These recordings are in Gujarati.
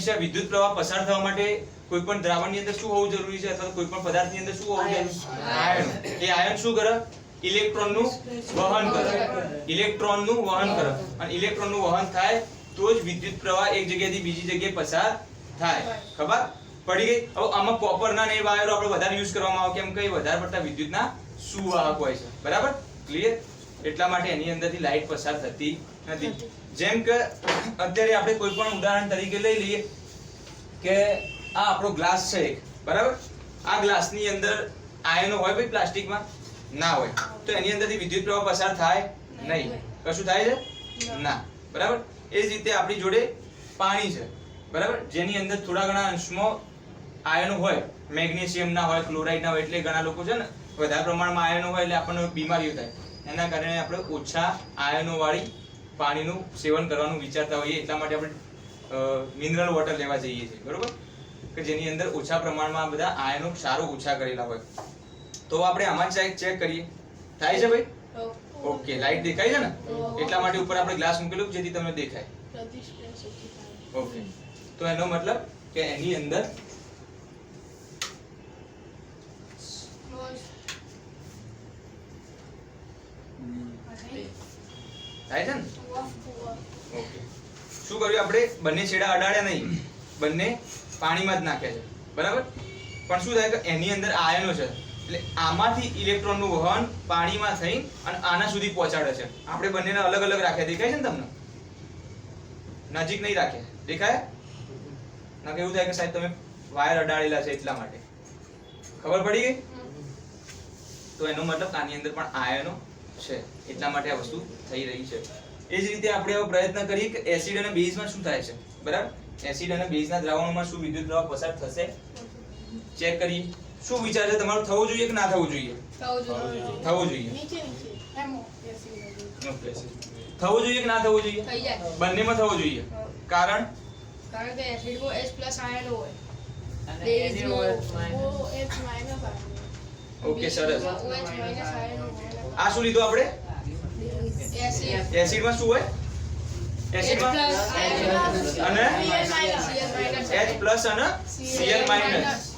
હંમેશા વિદ્યુત પ્રવાહ પસાર થવા માટે કોઈ પણ દ્રાવણની અંદર શું હોવું જરૂરી છે અથવા કોઈ પણ પદાર્થની અંદર શું હોવું જરૂરી છે? આયન. એ આયન શું કરે? ઇલેક્ટ્રોનનું વહન કરે. ઇલેક્ટ્રોનનું વહન કરે અને ઇલેક્ટ્રોનનું વહન થાય તો જ વિદ્યુત પ્રવાહ એક જગ્યાએથી બીજી જગ્યાએ પસાર થાય. ખબર પડી ગઈ? હવે આમાં કોપરના ને એ વાયરો આપણે વધારે યુઝ કરવામાં આવે કેમ કે એ વધારે પડતા વિદ્યુતના સુવાહક હોય છે. બરાબર? ક્લિયર? એટલા માટે એની અંદરથી લાઈટ પસાર થતી નથી. જેમ કે અત્યારે આપણે કોઈ પણ ઉદાહરણ તરીકે લઈ લઈએ કે આ આપણો ગ્લાસ છે એક, બરાબર? આ ગ્લાસની અંદર આયનો હોય ભાઈ પ્લાસ્ટિકમાં? ના હોય. તો એની અંદરથી વિદ્યુત પ્રવાહ પસાર થાય નહીં. કશું થાય છે? ના. બરાબર? એ જ રીતે આપણી જોડે પાણી છે, બરાબર? જેની અંદર થોડા ઘણા અંશમાં આયનો હોય, મેગ્નેશિયમ ના હોય, ક્લોરાઇડ ના હોય, એટલે ઘણા લોકો છે ને વધારે પ્રમાણમાં આયનો હોય એટલે આપણને બીમારીઓ થાય. એના કારણે આપણે ઓછા આયનો વાળી પાણીનું સેવન કરવાનું વિચારતા હોઈએ. એટલા માટે આપણે મિનરલ વોટર લેવા જઈએ છીએ, બરોબર? કે જેની અંદર ઓછા પ્રમાણમાં બધા આયનો સારો ઓછા કરેલા હોય. તો આપણે આમાં ચેક કરીએ. થાય છે ભાઈ? ઓકે. લાઈટ દેખાય છે ને? એટલા માટે ઉપર આપણે ગ્લાસ મૂકેલું જેથી તમને દેખાય. ઓકે. તો એનો મતલબ કે એની અંદર થાય છે ને? ઓકે. શું કર્યું આપણે? બંને છેડા અડાડ્યા નહીં, બંને પાણીમાં જ નાખ્યા છે, બરાબર? પણ શું થાય કે એની અંદર આયનો છે એટલે આમાંથી ઇલેક્ટ્રોનનું વહન પાણીમાં થઈ અને આના સુધી પહોંચાડે છે. આપણે બંનેને અલગ અલગ રાખ્યા. દેખાય છે ને તમને? નજીક નહીં રાખ્યા. દેખાય? ના કે એવું થાય કે સાહેબ તમે વાયર અડાડેલા છે એટલા માટે. ખબર પડી ગઈ? તો એનો મતલબ આની અંદર પણ આયનો છે એટલા માટે આ વસ્તુ થઈ રહી છે. એ જ રીતે આપણે હવે પ્રયત્ન કરીએ કે એસિડ અને બેઝમાં શું થાય છે, બરાબર? એસિડ અને બેઝના દ્રાવણોમાં શું વિદ્યુત પ્રવાહ પસાર થશે? ચેક કરીએ. શું વિચાર છે તમારું? થવું જોઈએ કે ના થવું જોઈએ? થવું જોઈએ. ઓકે. થવું જોઈએ કે ના થવું જોઈએ? બંનેમાં થવું જોઈએ. કારણ કે એસિડમાં H+ આયન હોય અને બેઝમાં ઓકે, સરસ. OH- આયન હોય. આ શું લીધું આપણે? એસિડ એસિડમાં શું હોય? એસિડમાં અને H+ અને Cl-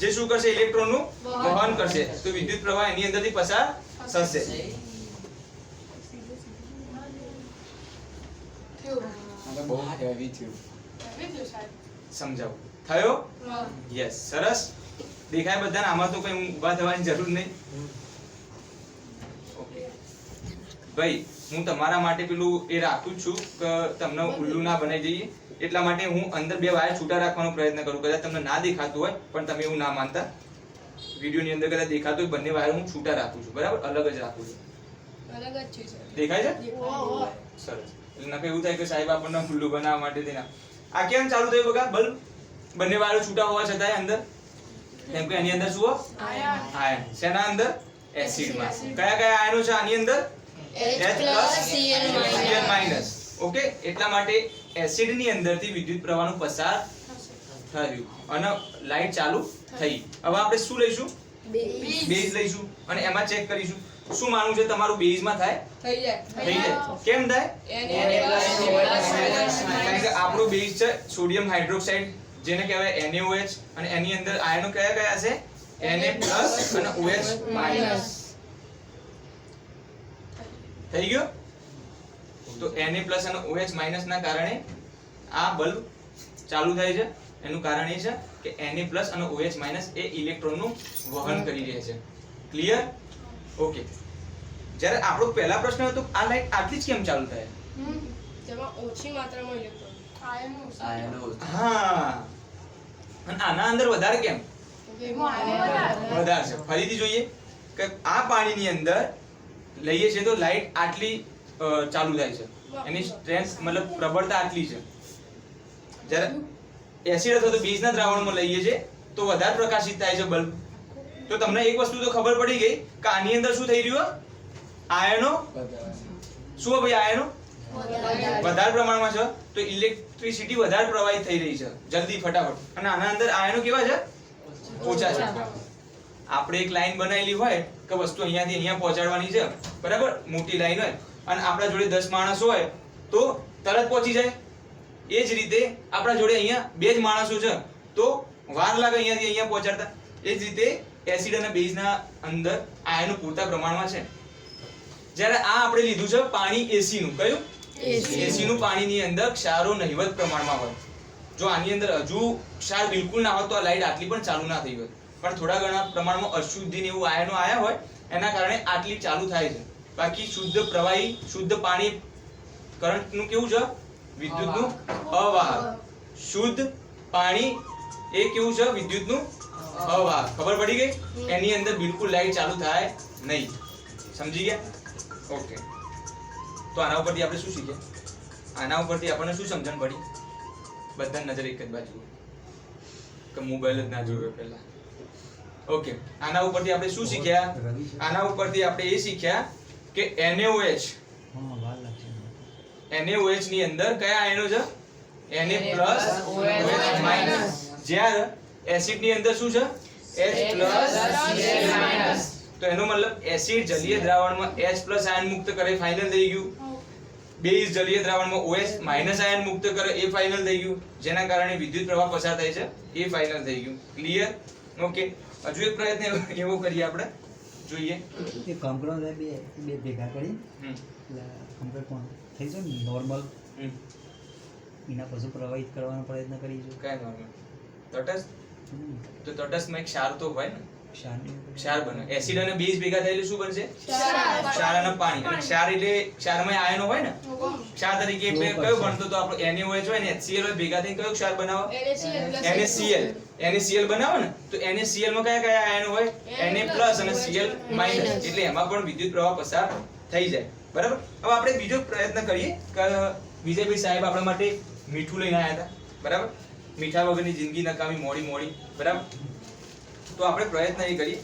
જે શું કરશે? ઇલેક્ટ્રોનનું વહન કરશે. તો વિદ્યુત પ્રવાહ એની અંદરથી પસાર થશે. બહુ હેવી થયું. સમજાવો. થયો? યસ. સરસ. દેખાય બધાને? આમાં તો કઈ ઊભા થવાની જરૂર નહીં. ઓકે ભાઈ, હું તમારા માટે પેલું એ રાખું છું કે તમને ઉલ્લુ ના બનાવી જઈએ. એટલા માટે હું અંદર બે વાયર છૂટા રાખવાનો પ્રયત્ન કરું. કદાચ તમને ના દેખાતું હોય પણ તમે એવું ના માનતા. વિડિયોની અંદર કદાચ દેખાતું હોય બંને વાયર હું છૂટા રાખું છું, બરાબર? અલગ જ રાખું છું. અલગ જ છે સર. દેખાય છે? સરસ. એટલે નકે એવું થાય કે સાહેબ આપણને ઉલ્લુ બનાવવા માટે તેના આ કેમ ચાલુ થયું બગા? બલ્બ બંને વાયર છૂટા હોવા છતાંય અંદર, કેમ કે એની અંદર શું હોય? આયન. શેના અંદર? એસિડમાં. કયા કયા આયનો છે આની અંદર? H+Cl-. ઓકે. એટલા માટે એસિડની અંદરથી વિદ્યુત પ્રવાહનું પસાર થયું અને લાઈટ ચાલુ થઈ. હવે આપણે શું લઈશું? બેઝ લઈશું અને એમાં ચેક કરીશું. શું માનવું છે તમારું? બેઝમાં થાય? થઈ જાય. થઈ જાય. કેમ થાય? કારણ કે આપણું બેઝ છે સોડિયમ હાઇડ્રોક્સાઇડ, જેને કહેવાય NaOH, અને એની અંદર આયનો કયા કયા છે? Na+ અને OH-. થઈ ગયો? તો Na+ અને OH- ના કારણે આ બલ્બ ચાલુ થાય છે. એનું કારણ એ છે કે Na+ અને OH- એ ઇલેક્ટ્રોનનું વહન કરી રહ્યા છે. ક્લિયર? ઓકે. જ્યારે આપણો પહેલા પ્રશ્ન હતો આ લાઈટ આટલી જ કેમ ચાલુ થાય? તેમાં ઓછી માત્રામાં ઇલેક્ટ્રોન આયનો હા. અને આના અંદર વધારે કેમ? વધારે છે. ફરીથી જોઈએ કે આ પાણીની અંદર લઈએ છીએ તો લાઈટ આટલી ચાલુ થાય છે. એની સ્ટ્રેન્થ મતલબ પ્રબળતા આટલી છે. જ્યારે એસિડ અથવા તો બેઝના દ્રાવણમાં લઈએ છીએ તો વધારે પ્રકાશિત થાય છે બલ્બ. તો તમને એક વસ્તુ તો ખબર પડી ગઈ કે આની અંદર શું થઈ રહ્યું? આયનો શું ભાઈ? આયનો વધારે પ્રમાણમાં છે તો ઇલેક્ટ્રિસિટી વધારે પ્રવાહિત થઈ રહી છે જલ્દી ફટાફટ. અને આના અંદર આયનો કેવા છે? ઓછા છે. આપણે એક લાઈન બનાવેલી હોય કે વસ્તુ અહીંયાથી અહીંયા પહોંચાડવાની છે, બરાબર? મોટી લાઈન હોય અને આપણા જોડે 10 માણસ હોય તો તરત પહોંચી જાય. એ જ રીતે આપણા જોડે અહીંયા બે જ માણસો છે તો વાર લાગે અહીંયાથી અહીંયા પહોંચાડતા. એ જ રીતે એસિડ અને બેઝના અંદર આયનો પૂરતા પ્રમાણમાં છે. જ્યારે આ આપણે લીધું છે પાણી એસી નું, કયું એસી નું પાણીની અંદર ક્ષારો નહિવત પ્રમાણમાં હોય. જો આની અંદર હજુ ક્ષાર બિલકુલ ના હોત તો આ લાઈટ આટલી પણ ચાલુ ના થઈ હોત, પણ થોડા ઘણા પ્રમાણમાં અશુદ્ધિ ને એવું આયનો આયા હોય એના કારણે આટલી ચાલુ થાય છે. બાકી શુદ્ધ પ્રવાહી શુદ્ધ પાણી કરંટ નું કેવું છે, વિદ્યુત નું અવાહક. શુદ્ધ પાણી એ કેવું છે, વિદ્યુત નું અવાહક. ખબર પડી ગઈ? એની અંદર બિલકુલ લાઈટ ચાલુ થાય નહીં. સમજી ગયા? ઓકે. તો આના ઉપરથી આપણે શું શીખ્યા? આના ઉપરથી આપણને શું સમજણ પડી? બધા નજર એક જ બાજુ કે મોબાઈલ જ ના જોયો પહેલા. ઓકે. આના ઉપરથી આપણે શું શીખ્યા? આના ઉપરથી આપણે એ શીખ્યા કે NaOH NaOH ની અંદર કયા આયનો છે? Na+OH-. જ્યારે એસિડ ની અંદર શું છે? H+Cl-. તો એનો મતલબ એસિડ જલીય દ્રાવણમાં H+ આયન મુક્ત કરે, ફાઇનલ થઈ ગયું. બેઝ જલીય દ્રાવણમાં OH- આયન મુક્ત કરે, એ ફાઇનલ થઈ ગયું. જેના કારણે વિદ્યુત પ્રવાહ પસાર થાય છે, એ ફાઇનલ થઈ ગયું. ક્લિયર? ઓકે. હજુ એક પ્રયત્ન એવો કરીએ આપણે, જોઈએ. એ કામ કરો બે ભેગા કરી એટલે કમ્પ્લીટ કોણ થઈ જાય ને નોર્મલ એના પછી પ્રવાહિત કરવાનો પ્રયત્ન કરીશું. કયા નોર્મલ? તટસ્થ. તો તટસ્થમાં એક ક્ષાર તો હોય ને, ક્ષાર બને. એસિડ અને બેઝ ભેગા થાય એટલે શું બનશે? ક્ષાર અને પાણી. અને ક્ષાર એટલે ક્ષારમાં આયનો હોય ને, ક્ષાર તરીકે કયો બનતો તો આપણો NaOH હોય ને HCl હોય, ભેગા થઈને કયો ક્ષાર બનાવો? NaCl બનાવો ને. તો NaCl માં કયા કયા આયનો હોય? Na+ અને Cl-. એટલે એમાં પણ વિદ્યુત પ્રવાહ પસાર થઈ જાય. બરાબર. હવે આપણે બીજો પ્રયત્ન કરીએ કે વિજયભાઈ સાહેબ આપણા માટે મીઠું લઈને આવ્યા હતા. બરાબર. મીઠા વગરની જિંદગી નકામી મોડી મોડી. બરાબર. તો આપણે પ્રયત્ન એ કરીએ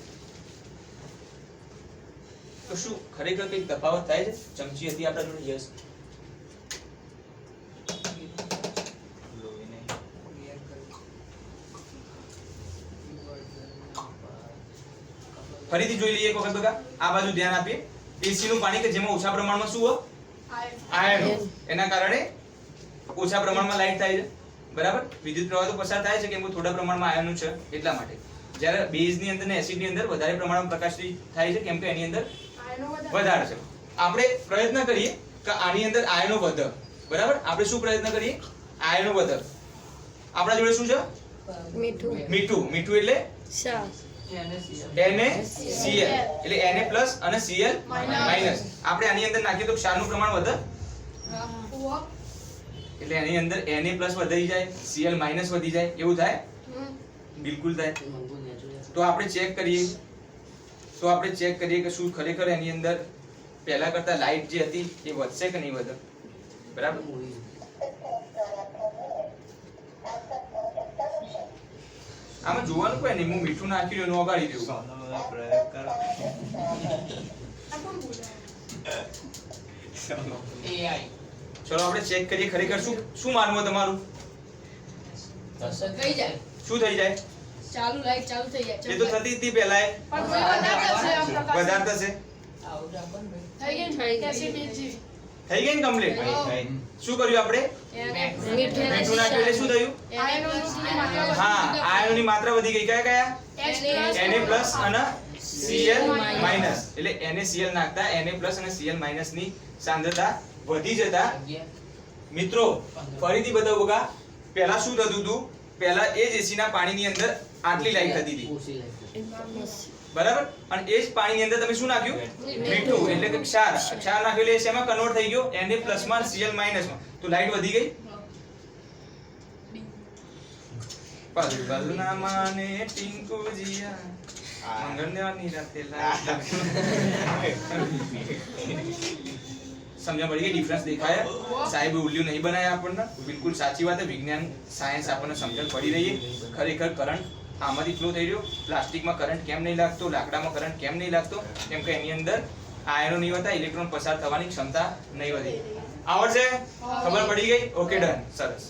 તો શું ખરેખર કઈ તફાવત થાય છે? ચમચી હતી આપણા જોડે? યસ. ફરીથી જોઈ લઈએ એક વખત બકા. આ બાજુ ધ્યાન આપીએ. એસી નું પાણી કે જેમાં ઓછા પ્રમાણમાં શું હોય? આયનો. એના કારણે ઓછા પ્રમાણમાં લાઈટ થાય છે. બરાબર. વિદ્યુત પ્રવાહ તો પસાર થાય છે કેમ કે થોડા પ્રમાણમાં આયનો છે એટલા માટે. જ્યારે બેઝ ની અંદર ને એસિડ ની અંદર વધારે પ્રમાણમાં પ્રકાશ થાય છે કેમ કે એની અંદર વધારે છે. આપણે પ્રયત્ન કરીએ કે આની અંદર આયનો વધે. બરાબર. આપણે શું પ્રયત્ન કરીએ? આયનો વધે. આપણા જોડે શું છે? મીઠું. મીઠું એટલે NaCl એટલે Na+ અને Cl-. આપણે આની અંદર નાખીએ તો ક્ષારનું પ્રમાણ વધે. એટલે એની અંદર Na+ વધી જાય, Cl- વધી જાય, એવું થાય? બિલકુલ થાય. તો આપણે ચેક કરીએ કે શું ખરેખર એની અંદર પહેલા કરતા લાઈટ જે હતી એ વધશે કે નહીં વધે. બરાબર. આમાં જોવાનું કોઈ નહીં, હું મીઠું નાખ્યું એનું ઓગાળી દઉં. ચલો આપણે ચેક કરીએ ખરેખર શું માનવું તમારું? થઈ જાય. શું થઈ જાય? ચાલુ લાઈટ ચાલુ થઈ જાય. એ તો થતી હતી પહેલા. વધારે થશે. થઈ ગઈ ને કમ્પ્લીટ? શું કર્યું આપણે? મીઠું નાખ્યું એટલે શું થયું? હા, આયનોની માત્રા વધી ગઈ. કયા કયા? Na+ અને Cl-. એટલે NaCl નાખતા Na+ અને Cl- ની સાંદ્રતા વધી જતા મિત્રો ફરીથી બતાવું બકા. પહેલા શું થતું હતું? પહેલા એ જ એસી ના પાણીની અંદર આટલી લાઈટ થતી હતી. બરાબર. અને એ જ પાણીની અંદર તમે શું નાખ્યું? મીઠું એટલે કે ક્ષાર નાખ્યું એટલે શેમાં કન્વર્ટ થઈ ગયો? Na+ માં Cl- માં. તો લાઈટ વધી ગઈ. પલ પલ ના માને ટિંકુ જીયા મંગળની રાતે લાઈટ. સમજણ પડી ગઈ? ડિફરન્સ દેખાય? સાહેબ ઉલ્લુ નહીં બનાયા આપણને. બિલકુલ સાચી વાત. વિજ્ઞાન સાયન્સ આપણને સમજણ પડી રહી છે. ખરેખર કરંટ આમાંથી ફ્લો થઈ રહ્યો. પ્લાસ્ટિકમાં કરંટ કેમ નહીં લાગતો? લાકડામાં કરંટ કેમ નહીં લાગતો? કેમ કે એની અંદર આયનો નહીં હોતા, ઇલેક્ટ્રોન પસાર થવાની ક્ષમતા નહીં વધી. આવડશે? ખબર પડી ગઈ? Okay, done. સરસ.